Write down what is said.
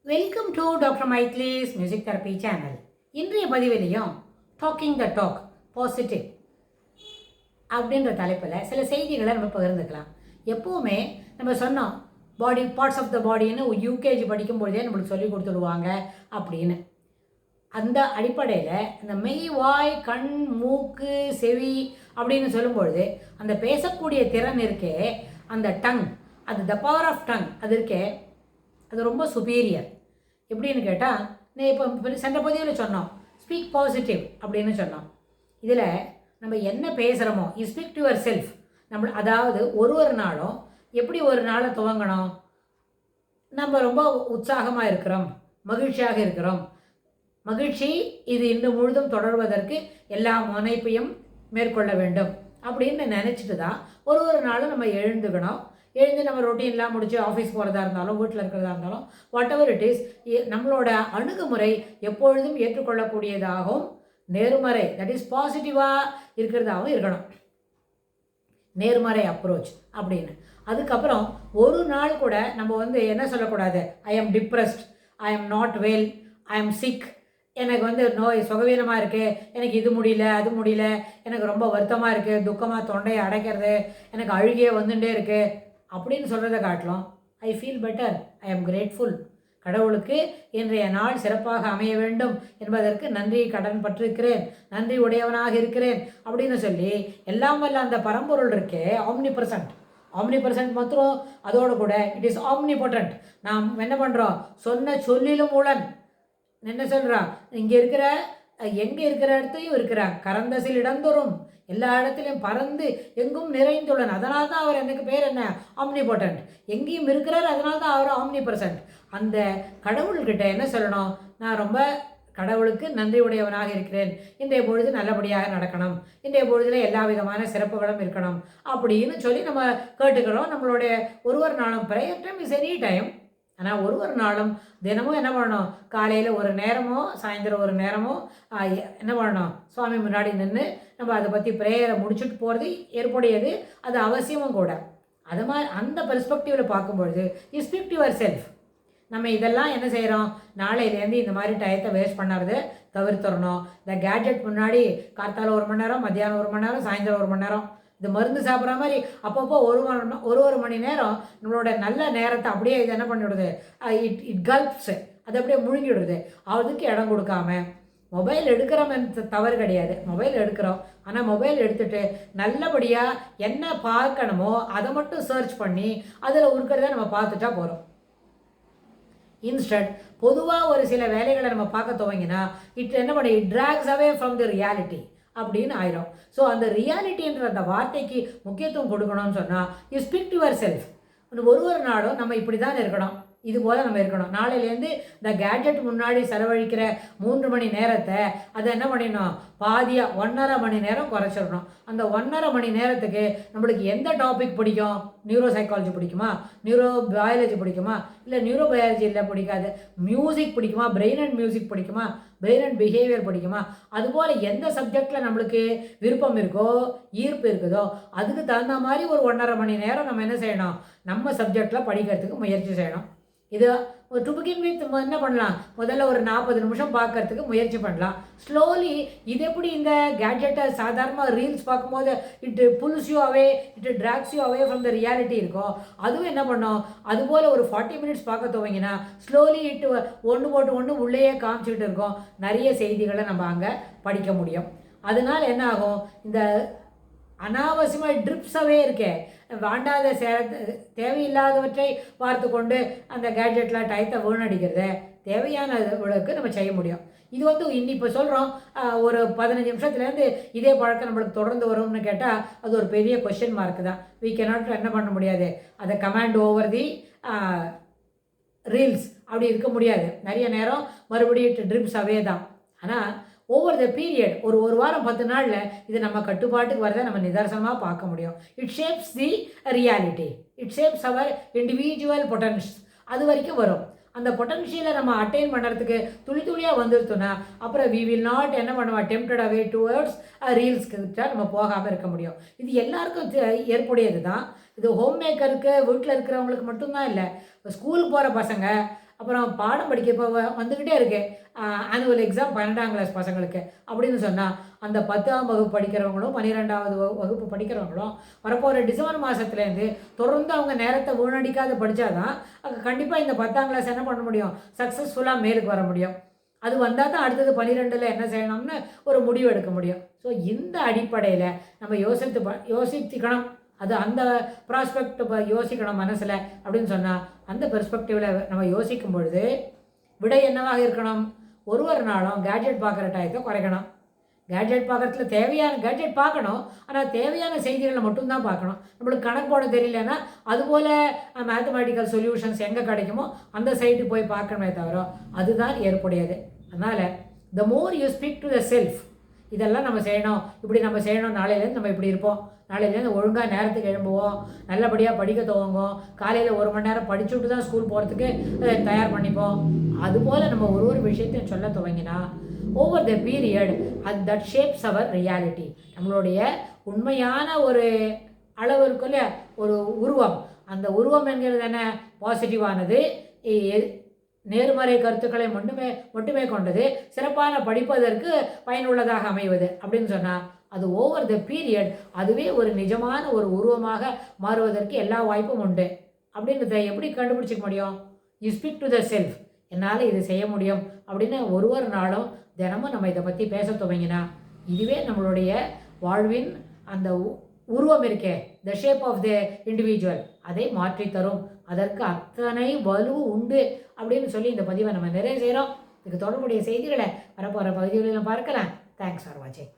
Welcome to doctor மைத்லிஸ் music therapy channel. இன்றைய பதிவிலையும் டாக்கிங் த டாக் பாசிட்டிவ் அப்படின்ற தலைப்பில் சில செய்திகளை நம்ம பகிர்ந்துக்கலாம். எப்போவுமே நம்ம சொன்னோம் பாடி பார்ட்ஸ் ஆஃப் த பாடின்னு யூகேஜி படிக்கும்பொழுதே நம்மளுக்கு சொல்லி கொடுத்துடுவாங்க அப்படின்னு. அந்த அடிப்படையில் இந்த மெய், வாய், கண், மூக்கு, செவி அப்படின்னு சொல்லும்பொழுது அந்த பேசக்கூடிய திறன் இருக்கே, அந்த டங், அது த பவர் ஆஃப் டங் அது இருக்கே, அது ரொம்ப சுப்பீரியர். எப்படின்னு கேட்டால், இப்போ சென்ற பதிவில் சொன்னோம் ஸ்பீக் பாசிட்டிவ் அப்படின்னு சொன்னோம். இதில் நம்ம என்ன பேசுகிறோமோ ஸ்பீக் டு யுவர் செல்ஃப். அதாவது ஒரு நாளும் எப்படி ஒரு நாளை துவங்கணும், நம்ம ரொம்ப உற்சாகமாக இருக்கிறோம், மகிழ்ச்சியாக இருக்கிறோம், மகிழ்ச்சி இது இன்று முழுதும் தொடர்வதற்கு எல்லா முனைப்பையும் மேற்கொள்ள வேண்டும் அப்படின்னு நினச்சிட்டு தான் ஒரு நாளும் நம்ம எழுந்து நம்ம ரொட்டீன்லாம் முடித்து ஆஃபீஸ் போகிறதா இருந்தாலும் வீட்டில் இருக்கிறதா இருந்தாலும் வாட் எவர் இட் இஸ், நம்மளோட அணுகுமுறை எப்பொழுதும் ஏற்றுக்கொள்ளக்கூடியதாகவும் நேர்மறை, தட் இஸ் பாசிட்டிவாக இருக்கிறதாகவும் இருக்கணும். நேர்மறை அப்ரோச் அப்படின்னு. அதுக்கப்புறம் ஒரு நாள் கூட நம்ம என்ன சொல்லக்கூடாது, I am depressed, I am not well, I am sick, எனக்கு நோய் சுகவீனமாக இருக்குது, எனக்கு இது முடியல அது முடியல, எனக்கு ரொம்ப வருத்தமாக இருக்குது, துக்கமாக தொண்டையை அடைக்கிறது, எனக்கு அழுகியே வந்துட்டே இருக்குது அப்படின்னு சொல்கிறத காட்டிலும் I feel better, I am grateful, கடவுளுக்கு இன்றைய நாள் சிறப்பாக அமைய வேண்டும் என்பதற்கு நன்றி கடன் பற்றிருக்கிறேன், நன்றி உடையவனாக இருக்கிறேன் அப்படின்னு சொல்லி எல்லாம் வல்ல அந்த பரம்பொருள் இருக்கே ஆம்னி பர்சன்ட் மாத்திரம் அதோடு கூட இட் இஸ் ஆம்னிபொட்டன்ட். நாம் என்ன பண்ணுறோம், சொன்ன சொல்லிலும் உளன் என்ன சொல்கிறான், இங்கே எங்கே இருக்கிற இடத்தையும் இருக்கிறான், கரந்தசில் இடந்தோறும் எல்லா இடத்துலையும் பறந்து எங்கும் நிறைந்துள்ளன். அதனால தான் அவர் எனக்கு பேர் என்ன, ஆம்னிபொட்டன்ட். எங்கேயும் இருக்கிறார், அதனால தான் அவர் ஆம்னி பர்சன்ட். அந்த கடவுள்கிட்ட என்ன சொல்லணும், நான் ரொம்ப கடவுளுக்கு நன்றி உடையவனாக இருக்கிறேன், இன்றைய பொழுது நல்லபடியாக நடக்கணும், இன்றைய பொழுதில் எல்லா விதமான சிறப்புகளும் இருக்கணும் அப்படின்னு சொல்லி நம்ம கேட்டுக்கிறோம். நம்மளுடைய ஒரு நாளும் prayer time is any time. ஆனால் ஒரு நாளும் தினமும் என்ன பண்ணணும், காலையில் ஒரு நேரமோ சாயந்தரம் ஒரு நேரமோ என்ன பண்ணணும், சுவாமி முன்னாடி நின்று நம்ம அதை பற்றி ப்ரேயரை முடிச்சுட்டு போகிறது ஏற்புடையது, அது அவசியமும் கூட. அது மாதிரி அந்த பெர்ஸ்பெக்டிவில் பார்க்கும்பொழுது you speak to your self. நம்ம இதெல்லாம் என்ன செய்கிறோம், நாளையிலேருந்து இந்த மாதிரி டயத்தை வேஸ்ட் பண்ணுறது தவிர்த்துடணும். இந்த கேட்ஜெட் முன்னாடி கார்த்தால 1 மணி நேரம், மத்தியானம் 1 மணி நேரம், சாயந்தரம் 1 மணி நேரம், இது மருந்து சாப்பிட்ற மாதிரி அப்பப்போ ஒரு மணி நேரம் நம்மளோட நல்ல நேரத்தை அப்படியே இது என்ன பண்ணிவிடுது, இட் கல்ப்ஸ், அது அப்படியே முழுங்கிவிடுது. அதுக்கு இடம் கொடுக்காம மொபைல் எடுக்கிறோம் தவறு கிடையாது, மொபைல் எடுக்கிறோம், ஆனால் மொபைல் எடுத்துகிட்டு நல்லபடியாக என்ன பார்க்கணுமோ அதை மட்டும் சர்ச் பண்ணி அதில் இருக்கிறத நம்ம பார்த்துட்டா போகிறோம். இன்ஸ்டன்ட் பொதுவாக ஒரு சில வேலைகளை நம்ம பார்க்க துவங்கினா என்ன பண்ணி it tracks away from the reality அப்படின்னு ஆயிரும். ஸோ அந்த ரியாலிட்டின்ற அந்த வார்த்தைக்கு முக்கியத்துவம் கொடுக்கணும்னு சொன்னால் you speak to your self. ஒரு நாளும் நம்ம இப்படி தான் இருக்கணும், இது போல் நம்ம இருக்கணும். நாளையிலேருந்து இந்த கேட்ஜெட் முன்னாடி செலவழிக்கிற 3 மணி நேரத்தை அதை என்ன பண்ணிடணும், பாதியாக 1.5 மணி நேரம் குறைச்சிடணும். அந்த 1.5 மணி நேரத்துக்கு நம்மளுக்கு எந்த டாபிக் பிடிக்கும், நியூரோ சைக்காலஜி பிடிக்குமா, நியூரோ பயாலஜி பிடிக்குமா, இல்லை நியூரோ பயாலஜி இல்லை பிடிக்காது, மியூசிக் பிடிக்குமா, பிரெயின் அண்ட் மியூசிக் பிடிக்குமா, பிரெயின் அண்ட் பிஹேவியர் பிடிக்குமா, அதுபோல் எந்த சப்ஜெக்டில் நம்மளுக்கு விருப்பம் இருக்கோ ஈர்ப்பு இருக்குதோ அதுக்கு தகுந்த மாதிரி ஒரு 1.5 மணி நேரம் நம்ம என்ன செய்யணும், நம்ம சப்ஜெக்டில் படிக்கிறதுக்கு முயற்சி செய்யணும். இது ஒரு டு பிகின் வித் என்ன பண்ணலாம், முதல்ல ஒரு 40 நிமிஷம் பார்க்கறதுக்கு முயற்சி பண்ணலாம். ஸ்லோலி இது எப்படி இந்த கேட்ஜெட்டை சாதாரணமாக ரீல்ஸ் பார்க்கும்போது it pulls you away, it drags you away from the reality இருக்கும், அதுவும் என்ன பண்ணோம், அதுபோல் ஒரு 40 மினிட்ஸ் பார்க்க துவங்கினா ஸ்லோலி ஒன்று போட்டு ஒன்று உள்ளேயே காமிச்சிக்கிட்டு இருக்கோம். நிறைய செய்திகளை நம்ம அங்கே படிக்க முடியும். அதனால் என்ன ஆகும், இந்த அனாவசியமாக ட்ரிப்ஸாகவே இருக்கே, வாண்டாத தேவையில்லாதவற்றை பார்த்து கொண்டு அந்த கேட்ஜெட்டில் டயத்தை வீணடிக்கிறத தேவையானவளுக்கு நம்ம செய்ய முடியும். இது இப்போ சொல்கிறோம் ஒரு 15 நிமிஷத்துலேருந்து இதே பழக்கம் நம்மளுக்கு தொடர்ந்து வரும்னு கேட்டால் அது ஒரு பெரிய கொஸ்டின் மார்க் தான். வீ கேனாட் என்ன பண்ண முடியாது, அதை கமாண்ட் ஓவர் தி ரீல்ஸ் அப்படி இருக்க முடியாது. நிறைய நேரம் மறுபடியும் ட்ரிப்ஸ் அவே தான். ஆனால் ஓவர் த பீரியட் ஒரு வாரம் 10 நாளில் இது நம்ம கட்டுப்பாட்டுக்கு வரதை நம்ம நிதர்சனமாக பார்க்க முடியும். It shapes the reality, it shapes our individual potential. அது வரைக்கும் வரும். அந்த பொட்டன்ஷியலை நம்ம அட்டைன் பண்ணுறதுக்கு துளியாக வந்துருத்தோன்னா அப்புறம் வி வில் நாட் என்ன பண்ணுவோம், டெம்ப்டட் அவே டுவர்ட்ஸ் ரீல்ஸ்க்கு நம்ம போகாமல் இருக்க முடியும். இது எல்லாருக்கும் ஏற்புடையது தான். இது ஹோம் மேக்கருக்கு வீட்டில் இருக்கிறவங்களுக்கு மட்டும்தான் இல்லை, ஸ்கூலுக்கு போகிற பசங்க அப்புறம் பாடம் படிக்க இப்போ வந்துக்கிட்டே இருக்கு ஆனுவல் எக்ஸாம் 12ஆம் கிளாஸ் பசங்களுக்கு அப்படின்னு சொன்னால் அந்த 10ஆம் வகுப்பு படிக்கிறவங்களும் 12ஆவது வகுப்பு படிக்கிறவங்களும் வரப்போகிற டிசம்பர் மாதத்துலேருந்து தொடர்ந்து அவங்க நேரத்தை வீணடிக்காத படித்தாதான் கண்டிப்பாக இந்த 10ஆம் கிளாஸ் என்ன பண்ண முடியும், சக்ஸஸ்ஃபுல்லாக மேலுக்கு வர முடியும். அது வந்தால் தான் அடுத்தது 12ல் என்ன செய்யணும்னு ஒரு முடிவு எடுக்க முடியும். ஸோ இந்த அடிப்படையில் நம்ம யோசித்துக்கணும். அது அந்த ப்ராஸ்பெக்ட் யோசிக்கணும் மனசில் அப்படின்னு சொன்னால் அந்த பெர்ஸ்பெக்டிவில் நம்ம யோசிக்கும் பொழுது விடை என்னவாக இருக்கணும், ஒரு நாளும் கேட்ஜெட் பார்க்குற டயத்தை குறைக்கணும். கேட்ஜெட் பார்க்குறதுல தேவையான கேட்ஜெட் பார்க்கணும், ஆனால் தேவையான செய்திகளை மட்டும்தான் பார்க்கணும். நம்மளுக்கு கணக்கு போட தெரியலன்னா அதுபோல் மேத்தமேட்டிக்கல் சொல்யூஷன்ஸ் எங்கே கிடைக்குமோ அந்த சைட்டு போய் பார்க்கணுமே தவிர அதுதான் ஏற்புடையது. அதனால் the more you speak to the self, இதெல்லாம் நம்ம செய்யணும், இப்படி நம்ம செய்யணும், நாளையிலேருந்து நம்ம இப்படி இருப்போம், நாளையிலேருந்து ஒழுங்காக நேரத்துக்கு எழும்புவோம், நல்லபடியாக படிக்க துவங்குவோம், காலையில் 1 மணி நேரம் படிச்சுட்டு தான் ஸ்கூல் போகிறதுக்கு தயார் பண்ணிப்போம். அதுபோல் நம்ம ஒரு விஷயத்தையும் சொல்ல துவங்கினா over the period that shapes our reality. நம்மளுடைய உண்மையான ஒரு அளவு இருக்குல்ல, ஒரு உருவம், அந்த உருவம் என்கிறது என்ன, பாசிட்டிவானது, நேர்மறை கருத்துக்களை மட்டுமே கொண்டது, சிறப்பான படிப்பதற்கு பயனுள்ளதாக அமைவது அப்படின்னு சொன்னால் அது ஓவர் த பீரியட் அதுவே ஒரு நிஜமான ஒரு உருவமாக மாறுவதற்கு எல்லா வாய்ப்பும் உண்டு. அப்படின்றத எப்படி கண்டுபிடிச்சிக்க முடியும், you speak to the self, என்னால் இது செய்ய முடியும் அப்படின்னு ஒரு நாளும் தினமும் நம்ம இதை பற்றி பேச துவங்கினா இதுவே நம்மளுடைய வாழ்வின் அந்த உருவம் இருக்கே, the shape of the individual, அதை மாற்றி தரும். அதற்கு அத்தனை வலு உண்டு அப்படின்னு சொல்லி இந்த பதிவை நம்ம நிறைய செய்கிறோம். இதுக்கு தொடர்புடைய செய்திகளை வரப்போகிற பகுதிகளிலும் பார்க்கலாம். தேங்க்ஸ் ஃபார் வாட்சிங்.